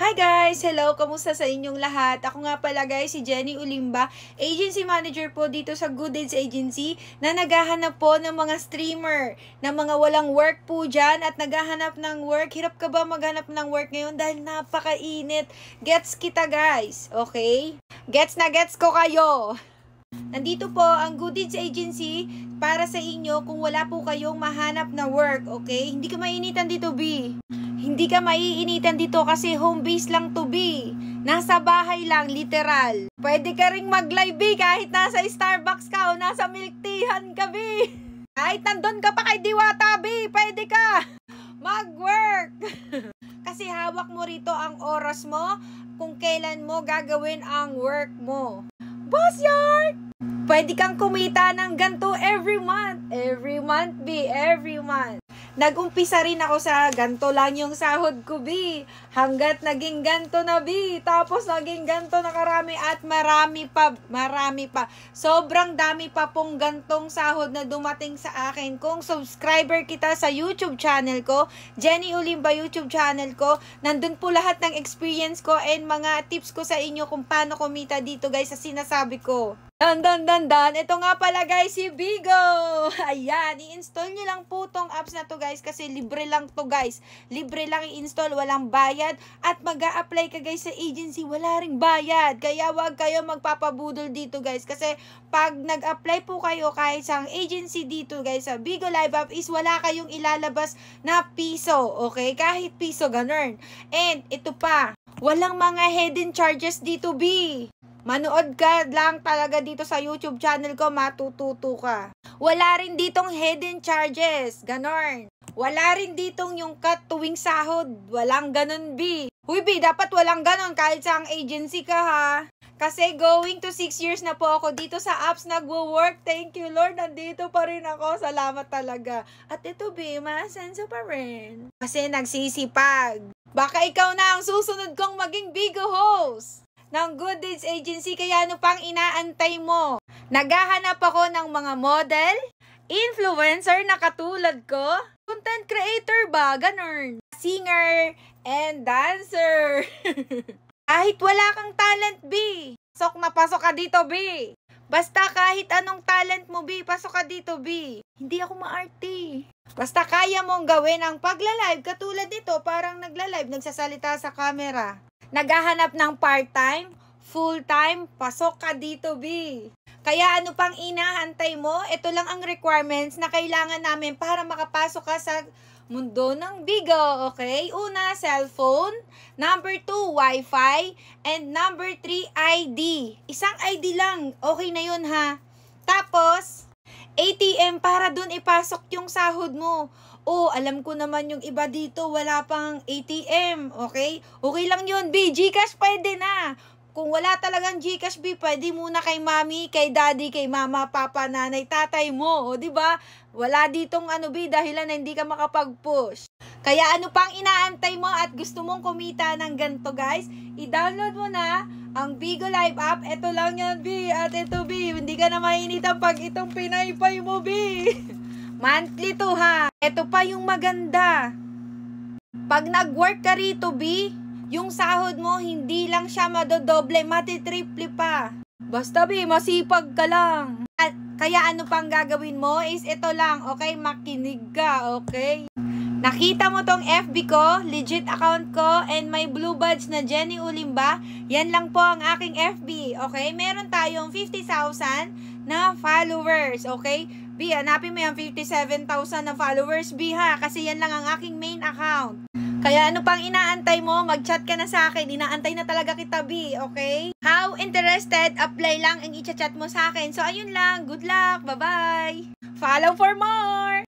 Hi guys! Hello! Kamusta sa inyong lahat? Ako nga pala guys, si Jenny Ulimba, Agency Manager po dito sa Good Deeds Agency na naghahanap po ng mga streamer, ng mga walang work po dyan at naghahanap ng work. Hirap ka ba maghanap ng work ngayon dahil napakainit? Gets kita guys, okay? Gets na gets ko kayo! Nandito po ang Good Deeds Agency para sa inyo kung wala po kayong mahanap na work, okay? Hindi ka mainitan dito, B. Hindi ka maiinitan dito kasi home base lang to, B. Nasa bahay lang, literal. Pwede ka ring mag-live, B, kahit nasa Starbucks ka o nasa milk teahan ka, B. Kahit nandun ka pa kay Diwata, B, pwede ka mag-work. Kasi hawak mo rito ang oras mo kung kailan mo gagawin ang work mo. Boss Yard! Pwede kang kumita ng ganito every month. Every month, B. Every month. Nag-umpisa rin ako sa ganito lang yung sahod ko, B. Hanggat naging ganito na, B. Tapos naging ganito na karami at marami pa. Sobrang dami pa pong gantong sahod na dumating sa akin. Kung subscriber kita sa YouTube channel ko, Jenny Ulimba YouTube channel ko, nandun po lahat ng experience ko and mga tips ko sa inyo kung paano kumita dito, guys, sa sinasabi ko. Dan. Ito nga pala guys, si Bigo. Ayan, i-install nyo lang po tong apps na to guys kasi libre lang to guys. Libre lang i-install, walang bayad. At mag-a-apply ka guys sa agency, wala ring bayad. Kaya wag kayo magpapabudol dito guys. Kasi pag nag-apply po kayo kahit sa agency dito guys sa Bigo Live App is wala kayong ilalabas na piso. Okay? Kahit piso, ganun. And ito pa, walang mga hidden charges dito, B. Manood ka lang talaga dito sa YouTube channel ko, matututo ka. Wala rin ditong hidden charges, ganon. Wala rin ditong yung cut tuwing sahod, walang ganon, B. Huy, B, dapat walang ganon kahit sa agency ka, ha. Kasi going to 6 years na po ako dito sa apps nagwo-work. Thank you, Lord. Nandito pa rin ako. Salamat talaga. At ito, B, masenso pa rin. Kasi nagsisipag. Baka ikaw na ang susunod kong maging Bigo host ng Good Deeds Agency, kaya ano pang inaantay mo? Naghahanap ako ng mga model, influencer na katulad ko, content creator ba, ganun, singer, and dancer. Kahit wala kang talent, B, pasok ka dito, B. Basta kahit anong talent mo, B, pasok ka dito, B. Hindi ako maarte. Basta kaya mong gawin ang pagla-live katulad nito, parang nagla-live, nagsasalita sa camera. Naghahanap ng part-time, full-time, pasok ka dito, B. Kaya ano pang inahantay mo? Ito lang ang requirements na kailangan namin para makapasok ka sa mundo ng Bigo, okay? Una, cellphone. Number 2, Wi-Fi. And number 3, ID. Isang ID lang. Okay na yun, ha? Tapos, ATM para dun ipasok yung sahod mo. Oh, alam ko naman yung iba dito, wala pang ATM, okay? Okay lang yun, B. GCash pwede na. Kung wala talagang GCash, B, pwede muna kay mami, kay daddy, kay mama, papa, nanay, tatay mo. O, diba? Wala ditong B, dahilan na hindi ka makapag-push. Kaya ano pang inaantay mo at gusto mong kumita ng ganito, guys? I-download mo na ang Bigo Live App. Ito lang yan, B. At ito, B. Hindi ka na mainitan pag itong pinaypay mo, B. Monthly to, ha. Ito pa yung maganda. Pag nag-work ka rito, B, yung sahod mo, hindi lang siya madodoble, matitriple pa. Basta, B, masipag ka lang. At, kaya ano pang gagawin mo is ito lang, okay? Makinig ka, okay? Nakita mo tong FB ko, legit account ko, and may blue badge na Jenny Ulimba. Yan lang po ang aking FB, okay? Meron tayong 50,000 na followers, okay? B, hanapin mo yung 57,000 na followers, B, ha? Kasi yan lang ang aking main account. Kaya ano pang inaantay mo? Mag-chat ka na sa akin. Inaantay na talaga kita, B, okay? How interested? Apply lang ang i-chat mo sa akin. So, ayun lang. Good luck. Bye-bye. Follow for more!